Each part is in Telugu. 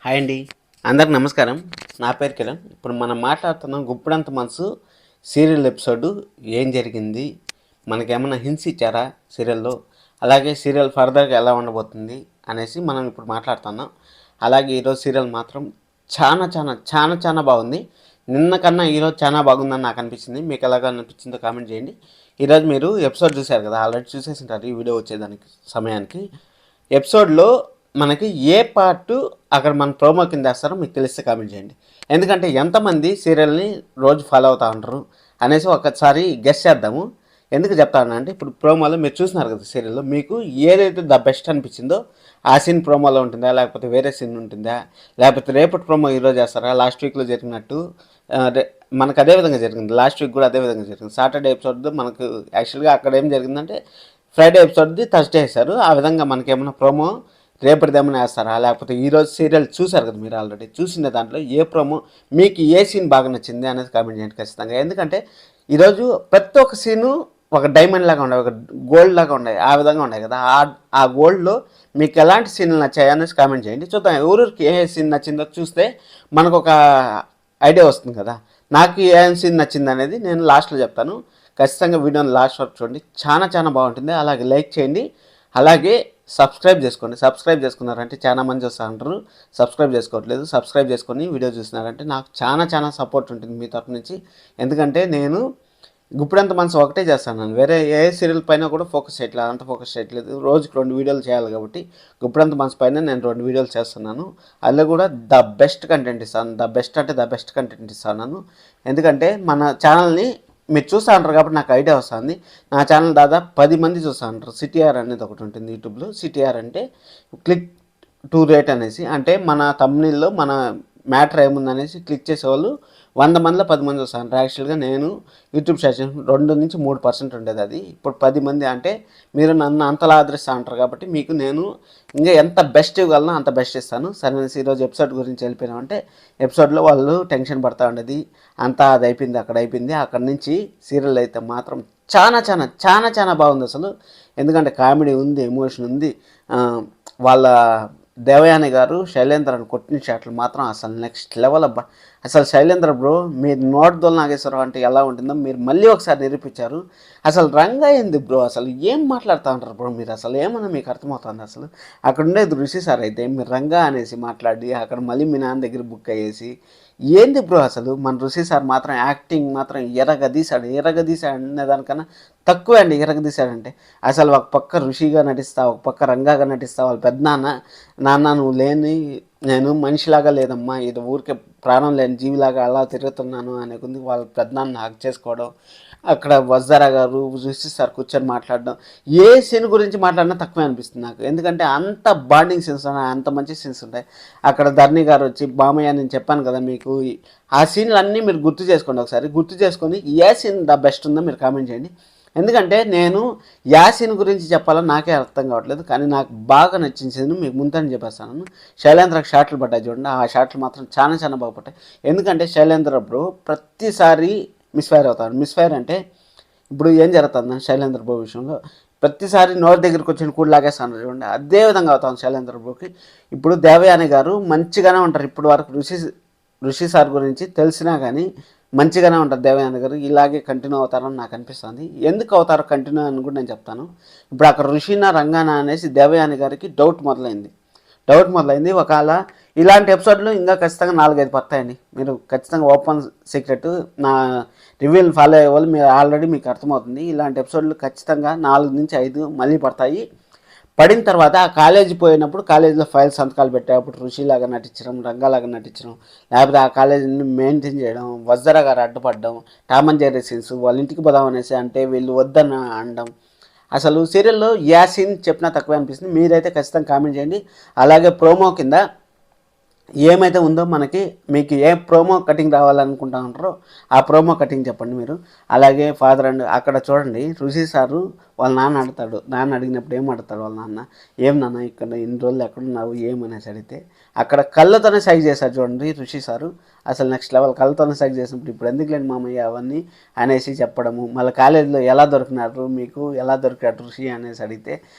హాయ్ అండి, అందరికి నమస్కారం. నా పేరు కిరణ్. ఇప్పుడు మనం మాట్లాడుతున్నాం గుప్పుడంత మనసు సీరియల్ ఎపిసోడ్ ఏం జరిగింది, మనకేమైనా హింట్స్ ఇచ్చారా సీరియల్లో, అలాగే సీరియల్ ఫర్దర్గా ఎలా ఉండబోతుంది అనేసి మనం ఇప్పుడు మాట్లాడుతున్నాం. అలాగే ఈరోజు సీరియల్ మాత్రం చాలా చాలా చాలా చాలా బాగుంది. నిన్న కన్నా ఈరోజు చాలా బాగుందని నాకు అనిపించింది. మీకు ఎలాగ అనిపించిందో కామెంట్ చేయండి. ఈరోజు మీరు ఎపిసోడ్ చూశారు కదా, ఆల్రెడీ చూసేసింటారు ఈ వీడియో వచ్చేదానికి సమయానికి. ఎపిసోడ్లో మనకి ఏ పార్ట్ అక్కడ మన ప్రోమో కింద వేస్తారో మీకు తెలిస్తే కామెంట్ చేయండి. ఎందుకంటే ఎంతమంది సీరియల్ని రోజు ఫాలో అవుతూ ఉంటారు అనేసి ఒకసారి గెస్ట్ చేద్దాము. ఎందుకు చెప్తానంటే ఇప్పుడు ప్రోమోలో మీరు చూసినారు కదా సీరియల్లో, మీకు ఏదైతే ద బెస్ట్ అనిపించిందో ఆ సీన్ ప్రోమోలో ఉంటుందా, లేకపోతే వేరే సీన్ ఉంటుందా, లేకపోతే రేపటి ప్రోమో ఈరోజు చేస్తారా, లాస్ట్ వీక్లో జరిగినట్టు. మనకు అదే విధంగా జరిగింది, లాస్ట్ వీక్ కూడా అదే విధంగా జరిగింది. సాటర్డే ఎపిసోడ్ మనకు యాక్చువల్గా అక్కడ ఏం జరిగిందంటే ఫ్రైడే ఎపిసోడ్ది థర్స్డే వేశారు. ఆ విధంగా మనకేమైనా ప్రోమో రేపటిదేమైనా వేస్తారా, లేకపోతే ఈరోజు సీరియల్ చూసారు కదా మీరు, ఆల్రెడీ చూసిన దాంట్లో ఏ ప్రోమో మీకు ఏ సీన్ బాగా నచ్చింది అనేది కామెంట్ చేయండి ఖచ్చితంగా. ఎందుకంటే ఈరోజు ప్రతి ఒక్క సీను ఒక డైమండ్ లాగా ఉన్నాయి, ఒక గోల్డ్ లాగా ఉన్నాయి, ఆ విధంగా ఉన్నాయి కదా. ఆ గోల్డ్లో మీకు ఎలాంటి సీన్లు నచ్చాయి అనేసి కామెంట్ చేయండి. చూద్దాం ఎవరికి ఏ సీన్ నచ్చిందో చూస్తే మనకు ఒక ఐడియా వస్తుంది కదా. నాకు ఏ సీన్ నచ్చింది అనేది నేను లాస్ట్లో చెప్తాను. ఖచ్చితంగా వీడియోని లాస్ట్ వరకు చూడండి, చాలా చాలా బాగుంటుంది. అలాగే లైక్ చేయండి, అలాగే సబ్స్క్రైబ్ చేసుకోండి. సబ్స్క్రైబ్ చేసుకున్నారంటే చాలా మంది వస్తూ ఉంటారు, సబ్స్క్రైబ్ చేసుకోవట్లేదు. సబ్స్క్రైబ్ చేసుకొని వీడియో చూస్తున్నారంటే నాకు చాలా చాలా సపోర్ట్ ఉంటుంది మీ తరఫు నుంచి. ఎందుకంటే నేను గుప్పుడంత మనసు ఒకటే చేస్తాను, వేరే ఏ సీరియల్ పైన కూడా ఫోకస్ చేయట్లేదు, అంత ఫోకస్ చేయట్లేదు. రోజుకి 2 వీడియోలు చేయాలి కాబట్టి గుప్పుడంత మనసు పైన నేను 2 వీడియోలు చేస్తున్నాను. అందులో కూడా ద బెస్ట్ కంటెంట్ ఇస్తాను, ద బెస్ట్ అంటే ద బెస్ట్ కంటెంట్ ఇస్తాను. ఎందుకంటే మన ఛానల్ని మీరు చూస్తూ ఉంటారు కాబట్టి నాకు ఐడియా వస్తుంది. నా ఛానల్ దాదాపు 10 మంది చూస్తూ ఉంటారు. సిటీఆర్ అనేది ఒకటి ఉంటుంది యూట్యూబ్లో. సిటీఆర్ అంటే క్లిక్ టు రేట్ అనేసి, అంటే మన తమ్ముళ్ళలో మన మ్యాటర్ ఏముందనేసి క్లిక్ చేసేవాళ్ళు 100 మందిలో 10 మంది వస్తారు. యాక్చువల్గా నేను యూట్యూబ్ సెషన్ 2-3% ఉండేది, అది ఇప్పుడు 10 మంది. అంటే మీరు నన్ను అంతలా ఆదరిస్తూ ఉంటారు కాబట్టి మీకు నేను ఇంకా ఎంత బెస్ట్ ఇవ్వగలనో అంత బెస్ట్ ఇస్తాను. సరే, ఈరోజు ఎపిసోడ్ గురించి వెళ్ళిపోయినామంటే ఎపిసోడ్లో వాళ్ళు టెన్షన్ పడుతూ ఉండేది అంతా, అది అయిపోయింది అక్కడ అయిపోయింది. అక్కడ నుంచి సీరియల్ అయితే మాత్రం చాలా చాలా చాలా చాలా బాగుంది అసలు. ఎందుకంటే కామెడీ ఉంది, ఎమోషన్ ఉంది. వాళ్ళ దేవయాని గారు శైలేంద్రని కొట్టిన షాట్లు మాత్రం అసలు నెక్స్ట్ లెవెల్ అబ్బా. అసలు శైలేంద్ర బ్రో మీరు నోట్దోల్ నాగేశ్వరరావు అంటే ఎలా ఉంటుందో మీరు మళ్ళీ ఒకసారి నిరూపించారు. అసలు రంగా ఏంది బ్రో, అసలు ఏం మాట్లాడుతూ ఉంటారు బ్రో మీరు, అసలు ఏమన్నా మీకు అర్థమవుతుంది అసలు. అక్కడ ఉండేది ఋషి సార్ అయితే మీరు రంగా అనేసి మాట్లాడి అక్కడ మళ్ళీ మీ నాన్న దగ్గర బుక్ అయ్యేసి ఏంది బ్రో అసలు. మన ఋషి సార్ మాత్రం యాక్టింగ్ మాత్రం ఎరగదీశాడు అనేదానికన్నా తక్కువే అండి ఎరగదీశాడంటే. అసలు ఒక పక్క ఋషిగా నటిస్తా, ఒక పక్క రంగాగా నటిస్తా. వాళ్ళ పెద్దనాన్న, నాన్న నువ్వు లేని నేను మనిషిలాగా లేదమ్మా, ఇది ఊరికే ప్రాణం లేని జీవిలాగా అలా తిరుగుతున్నాను అనే కొంది వాళ్ళ పెద్దనాన్న హక్ చేసుకోవడం, అక్కడ వజ్జారా గారు ఋషి సార్ కూర్చొని మాట్లాడడం, ఏ సీన్ గురించి మాట్లాడినా తక్కువే అనిపిస్తుంది నాకు. ఎందుకంటే అంత బాండింగ్ సీన్స్ ఉన్నాయి, అంత మంచి సీన్స్ ఉంటాయి. అక్కడ ధర్ని గారు వచ్చి బామయ్య నేను చెప్పాను కదా మీకు, ఆ సీన్లు అన్నీ మీరు గుర్తు చేసుకోండి. ఒకసారి గుర్తు చేసుకొని ఏ సీన్ ద బెస్ట్ ఉందో మీరు కామెంట్ చేయండి. ఎందుకంటే నేను యాసిన్ గురించి చెప్పాలని నాకే అర్థం కావట్లేదు, కానీ నాకు బాగా నచ్చిన సీన్ మీకు ముందని చెప్పేస్తాను. శైలేంద్రకు షాట్లు పడ్డాయి చూడండి, ఆ షాట్లు మాత్రం చాలా చాలా బాగా పడ్డాయి. ఎందుకంటే శైలేంద్ర బ్రో ప్రతిసారి మిస్ఫైర్ అవుతాడు. మిస్ఫైర్ అంటే ఇప్పుడు ఏం జరుగుతుంది శైలేంద్ర బ్రో విషయంలో, ప్రతిసారి నోరు దగ్గరికి వచ్చిన కూడా లాగేస్తాను చూడండి, అదే విధంగా అవుతాను శైలేంద్ర బ్రోకి. ఇప్పుడు దేవయాని గారు మంచిగానే ఉంటారు, ఇప్పుడు వరకు ఋషి సార్ గురించి తెలిసినా కానీ మంచిగానే ఉంటుంది దేవయాని గారు. ఇలాగే కంటిన్యూ అవుతారని నాకు అనిపిస్తుంది. ఎందుకు అవుతారో కంటిన్యూ అని కూడా నేను చెప్తాను. ఇప్పుడు అక్కడ ఋషినా రంగానా అనేసి దేవయాని గారికి డౌట్ మొదలైంది. ఒకవేళ ఇలాంటి ఎపిసోడ్లు ఇంకా ఖచ్చితంగా 4-5 పడతాయండి. మీరు ఖచ్చితంగా ఓపెన్ సీక్రెట్ నా రివ్యూని ఫాలో అయ్యే వాళ్ళు మీరు ఆల్రెడీ మీకు అర్థమవుతుంది. ఇలాంటి ఎపిసోడ్లు ఖచ్చితంగా 4-5 మళ్ళీ పడతాయి. పడిన తర్వాత ఆ కాలేజీ పోయినప్పుడు కాలేజీలో ఫైల్ సంతకాలు పెట్టేటప్పుడు ఋషిలాగా నటించడం, రంగాలాగా నటించడం, లేకపోతే ఆ కాలేజీని మెయింటైన్ చేయడం, వజ్జరా గారు అడ్డుపడడం, టామ్ అండ్ జెర్రీ సీన్స్, వాళ్ళ ఇంటికి పోదాం అనేసి అంటే వీళ్ళు వద్దని అనడం. అసలు సీరియల్లో ఏ సీన్ చెప్పినా తక్కువే అనిపిస్తుంది. మీరైతే ఖచ్చితంగా కామెంట్ చేయండి. అలాగే ప్రోమో కింద ఏమైతే ఉందో మనకి, మీకు ఏ ప్రోమో కటింగ్ రావాలనుకుంటా ఉంటారో ఆ ప్రోమో కటింగ్ చెప్పండి మీరు. అలాగే ఫాదర్ అండ్ అక్కడ చూడండి ఋషి సారు వాళ్ళ నాన్న అడుగుతాడు. నాన్న అడిగినప్పుడు ఏం అడుగుతాడు వాళ్ళ నాన్న, ఏం నాన్న ఇక్కడ ఇన్ని రోజులు ఎక్కడున్నావు ఏమనేసి అడిగితే అక్కడ కళ్ళతోనే సైజ్ చేశారు చూడండి ఋషి సారు. అసలు నెక్స్ట్ లెవెల్. కళ్ళతోనే సైజ్ చేసినప్పుడు ఇప్పుడు ఎందుకు లేండి మామయ్య అవన్నీ అనేసి చెప్పడము. మళ్ళీ కాలేజీలో ఎలా దొరికినారు మీకు, ఎలా దొరికాడు ఋషి అనేసి అడిగితే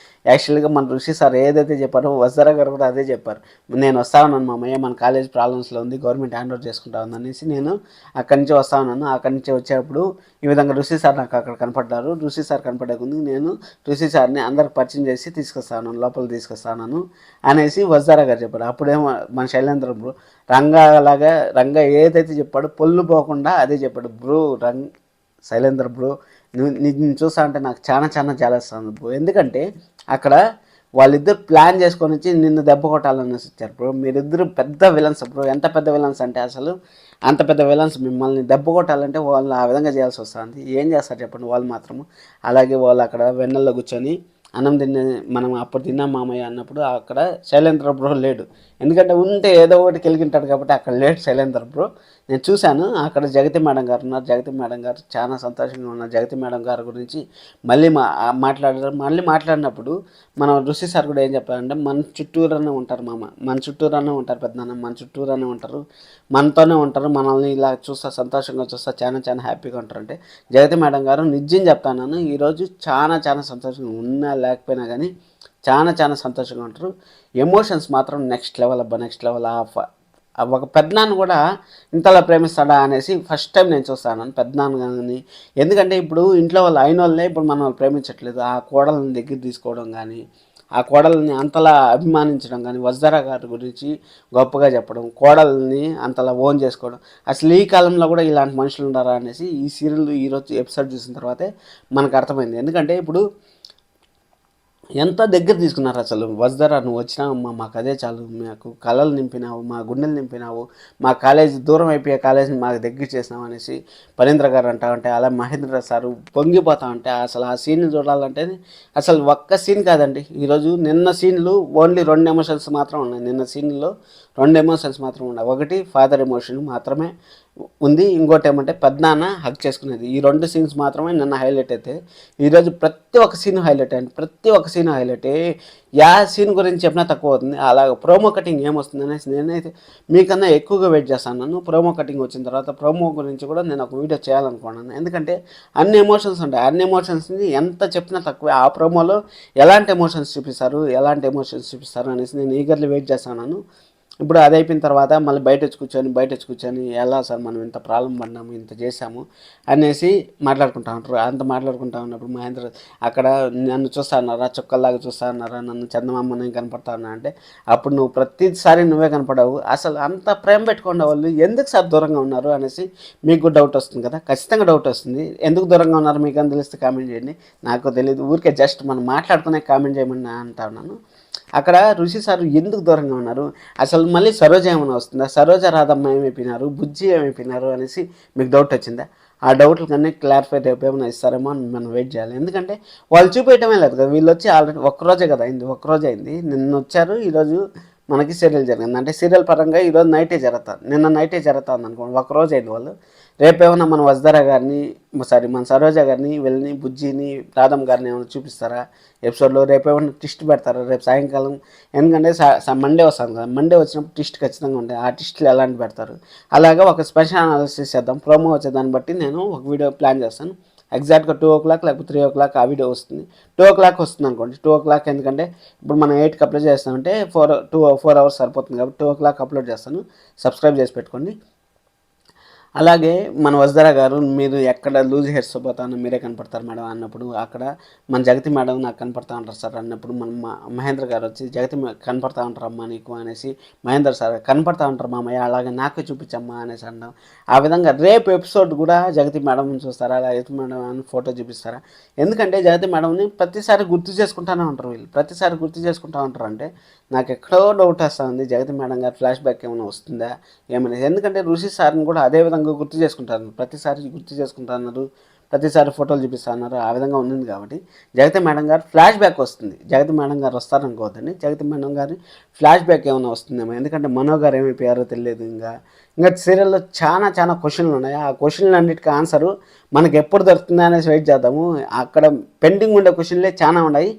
యాక్చువల్గా మన ఋషి సార్ ఏదైతే చెప్పారో వజ్జరా గారు కూడా అదే చెప్పారు. నేను వస్తా ఉన్నాను మామయ్య, మన కాలేజ్ ప్రాబ్లమ్స్లో ఉంది, గవర్నమెంట్ హ్యాండ్ ఓవర్ చేసుకుంటా ఉంది అనేసి నేను అక్కడి నుంచి వస్తా ఉన్నాను. అక్కడి నుంచి వచ్చేటప్పుడు ఈ విధంగా ఋషి సార్ నాకు అక్కడ కనపడ్డారు. ఋషి సార్ కనపడే ముందు నేను ఋషి సార్ని అందరికి పరిచయం చేసి తీసుకొస్తాను, లోపలికి తీసుకొస్తాను అనేసి వజ్జరా గారు చెప్పారు. అప్పుడేమో మన శైలేంద్ర బ్రో రంగా ఏదైతే చెప్పాడో పొల్లు పోకుండా అదే చెప్పాడు. బ్రో శైలేంద్ర బ్రో నిన్ను చూస్తా అంటే నాకు చాలా చాలా జాలేస్తుంది బ్రో. ఎందుకంటే అక్కడ వాళ్ళిద్దరు ప్లాన్ చేసుకొని వచ్చి నిన్ను దెబ్బ కొట్టాలని వచ్చారు బ్రో. మీరిద్దరు పెద్ద విలన్స్ బ్రో. ఎంత పెద్ద విలన్స్ అంటే అసలు అంత పెద్ద విలన్స్. మిమ్మల్ని దెబ్బ కొట్టాలంటే వాళ్ళు ఆ విధంగా చేయాల్సి వస్తుంది. ఏం చేస్తారు చెప్పండి వాళ్ళు మాత్రము. అలాగే వాళ్ళు అక్కడ వెన్నెల్లో కూర్చొని అన్నం మనం అప్పుడు తిన్నాం మామయ్య అన్నప్పుడు అక్కడ శైలేంద్ర బ్రో లేడు. ఎందుకంటే ఉంటే ఏదో ఒకటి కెలిగింటాడు కాబట్టి అక్కడ లేడు శైలేంద్ర బ్రో. నేను చూశాను అక్కడ జగతి మేడం గారు ఉన్నారు. జగతి మేడం గారు చాలా సంతోషంగా ఉన్నారు. జగతి మేడం గారి గురించి మళ్ళీ మాట్లాడారు. మళ్ళీ మాట్లాడినప్పుడు మనం ఋషి సార్ కూడా ఏం చెప్పారంటే మన చుట్టూరనే ఉంటారు మామ, మన చుట్టూరనే ఉంటారు పెద్దనాన్న, మన చుట్టూరనే ఉంటారు, మనతోనే ఉంటారు, మనల్ని ఇలా చూస్తా సంతోషంగా చూస్తా చాలా చాలా హ్యాపీగా ఉంటారు. అంటే జగతి మేడం గారు నిజం చెప్తాను ఈరోజు చాలా చాలా సంతోషంగా ఉన్నా లేకపోయినా కానీ చాలా చాలా సంతోషంగా ఉంటారు. ఎమోషన్స్ మాత్రం నెక్స్ట్ లెవెల్ అబ్బా, నెక్స్ట్ లెవెల్. ఒక పెద్దనాన్న కూడా ఇంతలా ప్రేమిస్తాడా అనేసి ఫస్ట్ టైం నేను చూస్తాను పెద్దనాన్న కానీ. ఎందుకంటే ఇప్పుడు ఇంట్లో వాళ్ళు అయిన వాళ్ళనే ఇప్పుడు మనం వాళ్ళు ప్రేమించట్లేదు. ఆ కోడలను దగ్గర తీసుకోవడం కానీ, ఆ కోడల్ని అంతలా అభిమానించడం కానీ, వజ్జరా గారి గురించి గొప్పగా చెప్పడం, కోడల్ని అంతలా ఓన్ చేసుకోవడం. అసలు ఈ కాలంలో కూడా ఇలాంటి మనుషులు ఉన్నారా అనేసి ఈ సీరియల్ ఈరోజు ఎపిసోడ్ చూసిన తర్వాతే మనకు అర్థమైంది. ఎందుకంటే ఇప్పుడు ఎంత దగ్గర తీసుకున్నారు అసలు. వజ్జరా నువ్వు వచ్చినావమ్మా, మాకు అదే చాలు, మాకు కళలు నింపినావు, మా గుండెలు నింపినావు, మా కాలేజీ దూరం అయిపోయే కాలేజీని మాకు దగ్గర చేసినావు అనేసి పరీంద్ర గారు అంటా ఉంటే, అలా మహేంద్ర సారు పొంగిపోతా ఉంటే అసలు ఆ సీన్లు చూడాలంటే అసలు ఒక్క సీన్ కాదండి. ఈరోజు నిన్న సీన్లు ఓన్లీ 2 ఎమోషన్స్ మాత్రం ఉన్నాయి. నిన్న సీన్లో 2 ఎమోషన్స్ మాత్రం ఉన్నాయి. ఒకటి ఫాదర్ ఎమోషన్ మాత్రమే ఉంది, ఇంకోటి ఏమంటే పెద్దనాన్న హక్ చేసుకునేది. ఈ 2 సీన్స్ మాత్రమే నిన్న హైలైట్ అయితే ఈరోజు ప్రతి ఒక్క సీన్ హైలైట్ అండి. ప్రతి ఒక్క సీన్ హైలైట్. యా సీన్ గురించి చెప్పినా తక్కువ అవుతుంది. అలాగే ప్రోమో కటింగ్ ఏమొస్తుంది అనేసి నేనైతే మీకన్నా ఎక్కువగా వెయిట్ చేస్తాను. ప్రోమో కటింగ్ వచ్చిన తర్వాత ప్రోమో గురించి కూడా నేను ఒక వీడియో చేయాలనుకున్నాను. ఎందుకంటే అన్ని ఎమోషన్స్ ఉంటాయి. అన్ని ఎమోషన్స్ని ఎంత చెప్పినా తక్కువే. ఆ ప్రోమోలో ఎలాంటి ఎమోషన్స్ చూపిస్తారు, ఎలాంటి ఎమోషన్స్ చూపిస్తారు అనేసి నేను ఈగర్లీ వెయిట్ చేస్తున్నాను. ఇప్పుడు అది అయిపోయిన తర్వాత మళ్ళీ బయట వచ్చి కూర్చొని ఎలా సార్ మనం ఇంత ప్రాబ్లం పడినాము, ఇంత చేసాము అనేసి మాట్లాడుకుంటా ఉంటారు. అంత మాట్లాడుకుంటా ఉన్నప్పుడు మహేంద్ర అక్కడ నన్ను చూస్తా అన్నారా, చుక్కల్లాగా చూస్తా అన్నారా, నన్ను చందమామ నేను కనపడతా ఉన్నా అంటే అప్పుడు నువ్వు ప్రతిసారి నువ్వే కనపడవు. అసలు అంత ప్రేమ పెట్టుకునే వాళ్ళు ఎందుకు సార్ దూరంగా ఉన్నారు అనేసి మీకు డౌట్ వస్తుంది కదా. ఖచ్చితంగా డౌట్ వస్తుంది. ఎందుకు దూరంగా ఉన్నారు మీకు అని తెలిస్తే కామెంట్ చేయండి. నాకు తెలియదు, ఊరికే జస్ట్ మనం మాట్లాడుకునే కామెంట్ చేయమని అంటా ఉన్నాను. అక్కడ ఋషి సార్ ఎందుకు దూరంగా ఉన్నారు, అసలు మళ్ళీ సరోజ ఏమైనా వస్తుందా, సరోజ రాధమ్మ ఏమైపోయినారు, బుజ్జి ఏమైపోయినారు అనేసి మీకు డౌట్ వచ్చిందా? ఆ డౌట్లు కన్నా క్లారిఫై రేపు ఏమైనా ఇస్తారేమో అని మనం వెయిట్ చేయాలి. ఎందుకంటే వాళ్ళు చూపించడమే లేదు కదా. వీళ్ళు వచ్చి ఆల్రెడీ ఒక్కరోజే కదా అయింది, ఒక్కరోజే అయింది. నిన్న వచ్చారు, ఈరోజు మనకి సీరియల్ జరిగింది. అంటే సీరియల్ పరంగా ఈరోజు నైటే జరుగుతుంది, నిన్న నైటే జరుగుతుంది అనుకోండి. ఒక్కరోజు అయింది వాళ్ళు. రేపేమన్నా మన వజ్జరా గారిని మన సరోజ గారిని వీళ్ళని బుజ్జిని రాధమ్ గారిని ఏమైనా చూపిస్తారా ఎపిసోడ్లో? రేపేమన్నా ట్విస్ట్ పెడతారా రేపు సాయంకాలం? ఎందుకంటే మండే వస్తాను కదా, మండే వచ్చినప్పుడు ట్విస్ట్ ఖచ్చితంగా ఉంటాయి. ఆ ట్విస్ట్లు ఎలాంటి పెడతారు అలాగే ఒక స్పెషల్ అనాలిసిస్ చేద్దాం. ప్రోమో వచ్చేదాన్ని బట్టి నేను ఒక వీడియో ప్లాన్ చేస్తాను. ఎగ్జాక్ట్గా 2 o'clock లేకపోతే 3 o'clock ఆ వీడియో వస్తుంది. 2 o'clock వస్తుంది అనుకోండి. 2 o'clock ఎందుకంటే ఇప్పుడు మనం 8కి అప్లోడ్ చేస్తామంటే 4 hours సరిపోతుంది కాబట్టి 2 o'clock అప్లోడ్ చేస్తాను. సబ్స్క్రైబ్ చేసి పెట్టుకోండి. అలాగే మన వజ్జరా గారు మీరు ఎక్కడ లూజ్ హెయిర్స్ పోతాను మీరే కనపడతారు మేడం అన్నప్పుడు అక్కడ మన జగతి మేడం నాకు కనపడతా ఉంటారు సార్ అన్నప్పుడు మన మహేంద్ర గారు వచ్చి జగతి కనపడతా ఉంటారు అమ్మా నీకు అనేసి మహేంద్ర సార్ కనపడతా ఉంటారు మామయ్య అలాగే నాకే చూపించమ్మా అనేసి అన్నాం. ఆ విధంగా రేపు ఎపిసోడ్ కూడా జగతి మేడం చూస్తారా, జగతి మేడం అని ఫోటో చూపిస్తారా? ఎందుకంటే జగతి మేడంని ప్రతిసారి గుర్తు చేసుకుంటానే ఉంటారు వీళ్ళు, ప్రతిసారి గుర్తు చేసుకుంటూ ఉంటారు. అంటే నాకు ఎక్కడో డౌట్ వస్తూ ఉంది, జగతి మేడం గారు ఫ్లాష్ బ్యాక్ ఏమైనా వస్తుందా ఏమనేసి. ఎందుకంటే ఋషి సార్ని కూడా అదే విధంగా గుర్తు చేసుకుంటారు, ప్రతిసారి గుర్తు చేసుకుంటున్నారు, ప్రతిసారి ఫోటోలు చూపిస్తున్నారు, ఆ విధంగా ఉంది కాబట్టి జగతి మేడం గారు ఫ్లాష్ బ్యాక్ వస్తుంది. జగతి మేడం గారు వస్తారనుకోవద్దండి, జగతి మేడం గారి ఫ్లాష్ బ్యాక్ ఏమైనా వస్తుందేమో. ఎందుకంటే మనో గారు ఏమైపోయారో తెలియదు. ఇంకా సీరియల్లో చాలా చాలా క్వశ్చన్లు ఉన్నాయి. ఆ క్వశ్చన్లు అన్నిటికీ ఆన్సరు మనకి ఎప్పుడు దొరుకుతుందా అనేసి వెయిట్ చేద్దాము. అక్కడ పెండింగ్ ఉండే క్వశ్చన్లే చాలా ఉన్నాయి.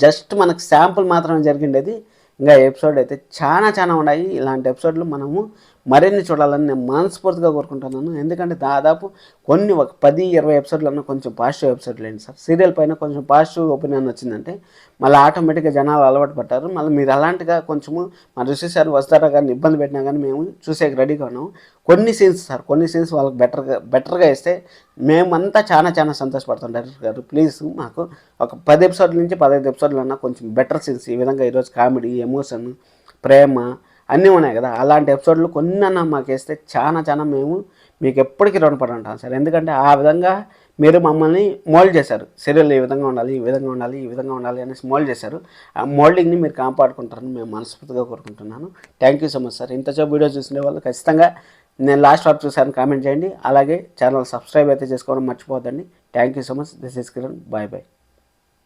జస్ట్ మనకు శాంపుల్ మాత్రమే జరిగిండేది. ఇంకా ఎపిసోడ్ అయితే చాలా చాలా ఉన్నాయి. ఇలాంటి ఎపిసోడ్లు మనము మరిన్ని చూడాలని నేను మనస్ఫూర్తిగా కోరుకుంటున్నాను. ఎందుకంటే దాదాపు కొన్ని ఒక 10-20 ఎపిసోడ్లన్నా కొంచెం పాజిటివ్ ఎపిసోడ్లు ఏంటి సార్. సీరియల్ పైన కొంచెం పాజిటివ్ ఒపీనియన్ వచ్చిందంటే మళ్ళీ ఆటోమేటిక్గా జనాలు అలవాటు పడ్డారు. మళ్ళీ మీరు అలాంటిగా కొంచెము మా ఋషి సార్ వస్తారా కానీ ఇబ్బంది పెట్టినా కానీ మేము చూసేకి రెడీగా ఉన్నాము. కొన్ని సీన్స్ సార్, కొన్ని సీన్స్ వాళ్ళకి బెటర్గా ఇస్తే మేమంతా చాలా చాలా సంతోషపడతాం. డైరెక్టర్ గారు ప్లీజ్ మాకు ఒక 10 ఎపిసోడ్ల నుంచి 15 ఎపిసోడ్లు అన్నా కొంచెం బెటర్ సీన్స్, ఈ విధంగా ఈరోజు కామెడీ, ఎమోషన్, ప్రేమ అన్నీ ఉన్నాయి కదా, అలాంటి ఎపిసోడ్లు కొన్నన్నా మాకు వేస్తే చాలా చాలా మేము మీకు ఎప్పటికీ రుణపడి ఉంటాం సార్. ఎందుకంటే ఆ విధంగా మీరు మమ్మల్ని మోల్డ్ చేశారు. సీరియల్ ఈ విధంగా ఉండాలి, ఈ విధంగా ఉండాలి, ఈ విధంగా ఉండాలి అనేసి మోల్డ్ చేశారు. ఆ మోల్డింగ్ని మీరు కాపాడుకుంటారని మేము మనస్ఫూర్తిగా కోరుకుంటున్నాను. Thank you so much sir. ఇంతసేపు వీడియో చూసిన వాళ్ళు ఖచ్చితంగా నేను లాస్ట్ వరకు చూసాను కామెంట్ చేయండి. అలాగే ఛానల్ సబ్స్క్రైబ్ అయితే చేసుకోవడం మర్చిపోవద్దండి. Thank you so much. This is Kiran. Bye bye.